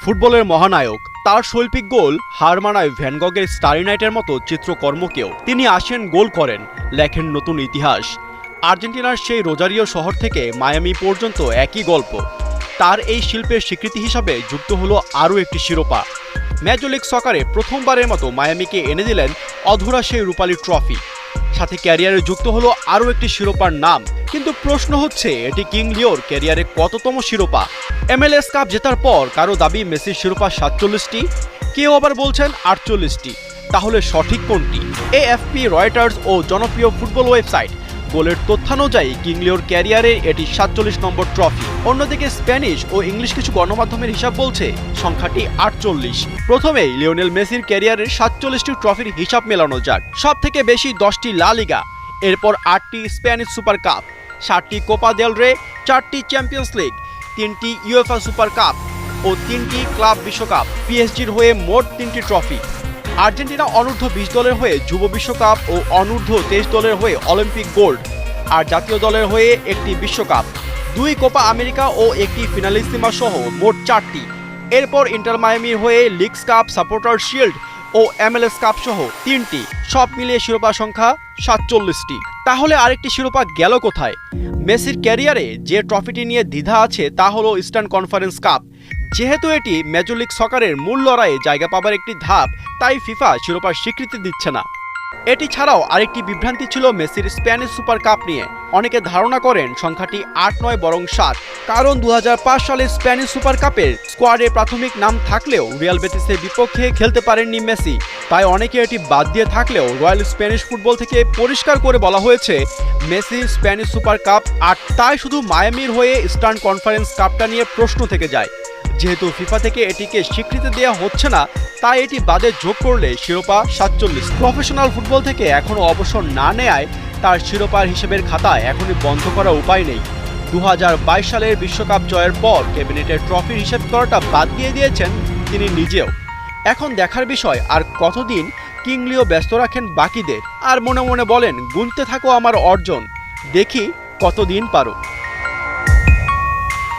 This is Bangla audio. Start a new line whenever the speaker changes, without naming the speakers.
ফুটবলের মহানায়ক, তার শৈল্পিক গোল হার মানায় ভ্যান গগের স্টারি নাইটের মতো চিত্রকর্মকেও। তিনি আসেন, গোল করেন, লেখেন নতুন ইতিহাস। আর্জেন্টিনার সেই রোজারিও শহর থেকে মায়ামি পর্যন্ত একই গল্প। তার এই শিল্পের স্বীকৃতি হিসাবে যুক্ত হলো আরও একটি শিরোপা। মেজর লিগ সকারে প্রথমবারের মতো মায়ামিকে এনে দিলেন অধরা সেই রূপালী ট্রফি। সাথে ক্যারিয়ারে যুক্ত হলো আরও একটি শিরোপার নাম। কিন্তু প্রশ্ন হচ্ছে, এটি কিং লিওর ক্যারিয়ারে কততম শিরোপা? MLS কাপ জেতার পর কারো দাবি মেসির শিরোপা 47টি, কেউ আবার বলছেন 48টি। তাহলে সঠিক কোনটি? AFP, রয়টার্স ও জনপ্রিয় ফুটবল ওয়েবসাইট গোলের তথ্যানুযায়ী কিং লিওর ক্যারিয়ারে এটি 47 নম্বর ট্রফি। অন্যদিকে স্প্যানিশ ও ইংলিশ কিছু গণমাধ্যমের হিসাব বলছে সংখ্যাটি 48। প্রথমেই লিওনেল মেসির ক্যারিয়ারের 47টি ট্রফির হিসাব মেলানো যাক। সব থেকে বেশি 10টি লা লিগা, এরপর 8টি স্প্যানিশ সুপার কাপ, 7টি কোপা দেল রে, 4টি চ্যাম্পিয়ন্স লিগ, 3টি ইউএফা সুপার কাপ ও 3টি ক্লাব বিশ্বকাপ। পিএসজির হয়ে মোট 3টি ট্রফি। আর্জেন্টিনা অনূর্ধ্ব 20 দলের হয়ে যুব বিশ্বকাপ ও অনূর্ধ্ব 23 দলের হয়ে অলিম্পিক গোল্ড, আর জাতীয় দলের হয়ে একটি বিশ্বকাপ, 2 কোপা আমেরিকা ও একটি ফিনালিসিমা সহ মোট 4টি। এরপর ইন্টার মায়ামির হয়ে লিগস কাপ, সাপোর্টার শিল্ড ও MLS কাপ সহ 3টি। সব মিলিয়ে শিরোপা সংখ্যা 47টি। তাহলে আরেকটি শিরোপা গেল কোথায়? মেসির ক্যারিয়ারে যে ট্রফিটি নিয়ে দ্বিধা আছে তা হলো ইস্টার্ন কনফারেন্স কাপ। যেহেতু এটি মেজর লিগ সকারের মূল লড়াইয়ে জায়গা পাবার একটি ধাপ, তাই ফিফা শিরোপার স্বীকৃতি দিচ্ছে না। এটি ছাড়াও আরেকটি বিভ্রান্তি ছিল মেসির স্প্যানিশ সুপার কাপ নিয়ে। অনেকে ধারণা করেন সংখ্যাটি 8 নয় বরং 7, কারণ 2005 সালে স্প্যানিশ সুপার কাপের স্কোয়াডে প্রাথমিক নাম থাকলেও রিয়াল বেটিসের বিপক্ষে খেলতে পারেননি মেসি। তাই অনেকে এটি বাদ দিয়ে থাকলেও রয়্যাল স্প্যানিশ ফুটবল থেকে পরিষ্কার করে বলা হয়েছে মেসি স্প্যানিশ সুপার কাপ 8। তাই শুধু মায়ামির হয়ে ইস্টার্ন কনফারেন্স কাপটা নিয়ে প্রশ্ন থেকে যায়। যেহেতু ফিফা থেকে এটিকে স্বীকৃতি দেওয়া হচ্ছে না, তাই এটি বাদে যোগ করলে শিরোপা 47। প্রফেশনাল ফুটবল থেকে এখনও অবসর না নেয়ায় তার শিরোপার হিসেবের খাতা এখনই বন্ধ করার উপায় নেই। 2022 সালের বিশ্বকাপ জয়ের পর ক্যাবিনেটের ট্রফির হিসেব করাটা বাদ দিয়ে দিয়েছেন তিনি নিজেও। এখন দেখার বিষয় আর কতদিন কিং লিও ব্যস্ত রাখেন বাকিদের, আর মনে মনে বলেন গুনতে থাকো আমার অর্জন, দেখি কতদিন পারো।